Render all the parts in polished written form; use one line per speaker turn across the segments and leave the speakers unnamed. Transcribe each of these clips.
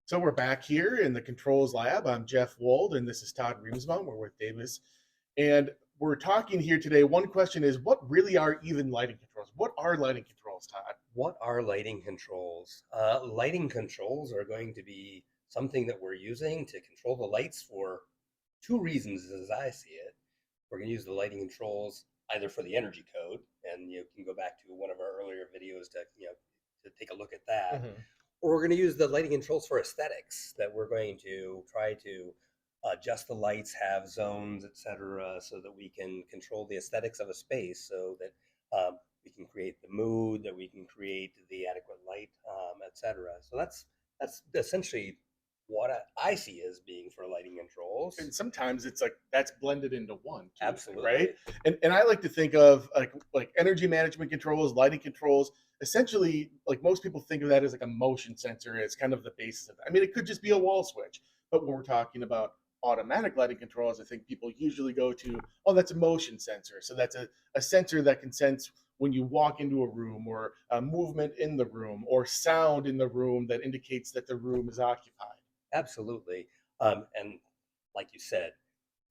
So we're back here in the controls lab. I'm Geoff Wold, and this is Todd Reemtsma. We're with Davis, and we're talking here today. One question is, what really are even lighting controls? What are lighting controls, Todd?
What are lighting controls? Lighting controls are going to be something that we're using to control the lights for two reasons, as I see it. We're going to use the lighting controls either for the energy code, and you can go back to one of our earlier videos to to take a look at that,
Mhm.
or we're going to use the lighting controls for aesthetics. That we're going to try to adjust the lights, have zones, etc., so that we can control the aesthetics of a space, so that we can create the mood, that we can create the adequate light, etc. So that's essentially what I see as being for lighting controls.
And sometimes it's like that's blended into one too, right?
Absolutely.
And I like to think of like energy management controls, lighting controls. Essentially, like most people think of that as like a motion sensor as kind of the basis of it. I mean, it could just be a wall switch, but when we're talking about automatic lighting controls, I think people usually go to, oh, that's a motion sensor. So that's a sensor that can sense when you walk into a room or a movement in the room or sound in the room that indicates that the room is occupied.
Absolutely. And like you said,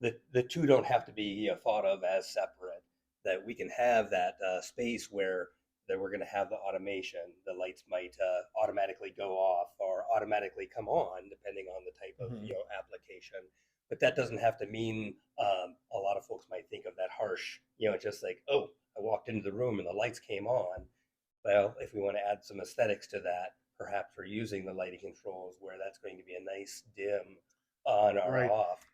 the two don't have to be thought of as separate. That we can have that space where that we're going to have the automation. The lights might automatically go off or automatically come on, depending on the type of
Mhm.
application. But that doesn't have to mean a lot of folks might think of that harsh, just like, oh, I walked into the room and the lights came on. Well, if we want to add some aesthetics to that, perhaps we're using the lighting controls where that's going to be a nice dim on or
Right.
off,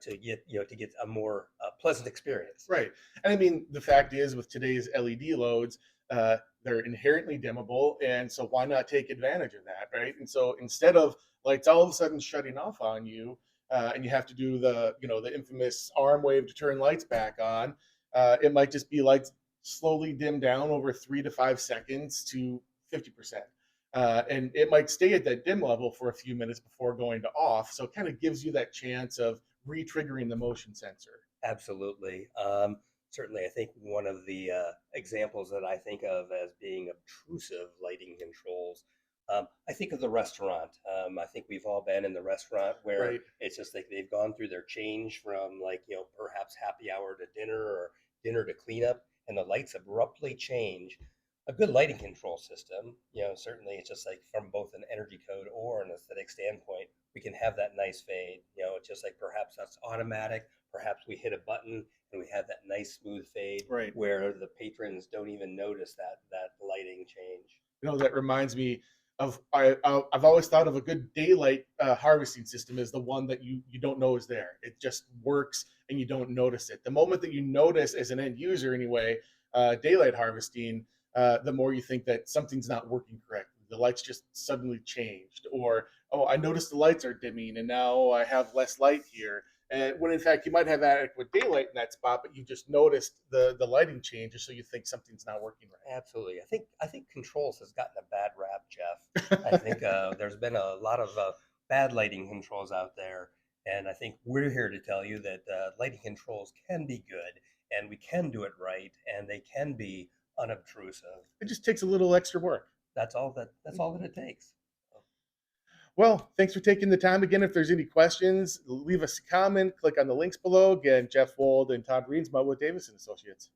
to get a more pleasant experience.
Right. And I mean, the fact is, with today's LED loads, they're inherently dimmable. And so why not take advantage of that? Right. And so instead of lights all of a sudden shutting off on you, and you have to do the infamous arm wave to turn lights back on, it might just be lights slowly dim down over 3 to 5 seconds to 50%. And it might stay at that dim level for a few minutes before going to off. So it kind of gives you that chance of re triggering the motion sensor.
Absolutely. Certainly, I think one of the examples that I think of as being obtrusive lighting controls, I think of the restaurant. I think we've all been in the restaurant where
Right.
it's just like they've gone through their change from, like, perhaps happy hour to dinner, or dinner to cleanup, and the lights abruptly change. A good lighting control system, certainly it's just like from both an energy code or an aesthetic standpoint, we can have that nice fade. It's just like perhaps that's automatic. Perhaps we hit a button and we have that nice smooth fade
Right.
where the patrons don't even notice that lighting change.
That reminds me of I've always thought of a good daylight harvesting system as the one that you don't know is there. It just works and you don't notice it. The moment that you notice as an end user, anyway, daylight harvesting, the more you think that something's not working correctly. The lights just suddenly changed, or oh, I noticed the lights are dimming, and now I have less light here. And when in fact you might have adequate daylight in that spot, but you just noticed the lighting changes, so you think something's not working
Absolutely. I think controls has gotten a bad rap, Jeff. I
right.
think there's been a lot of bad lighting controls out there, and I think we're here to tell you that lighting controls can be good, and we can do it right, and they can be unobtrusive.
It just takes a little extra work.
That's all that it takes.
Well, thanks for taking the time again. If there's any questions, leave us a comment, click on the links below. Again, Geoff Wold and Todd Reemtsma with Davis and Associates.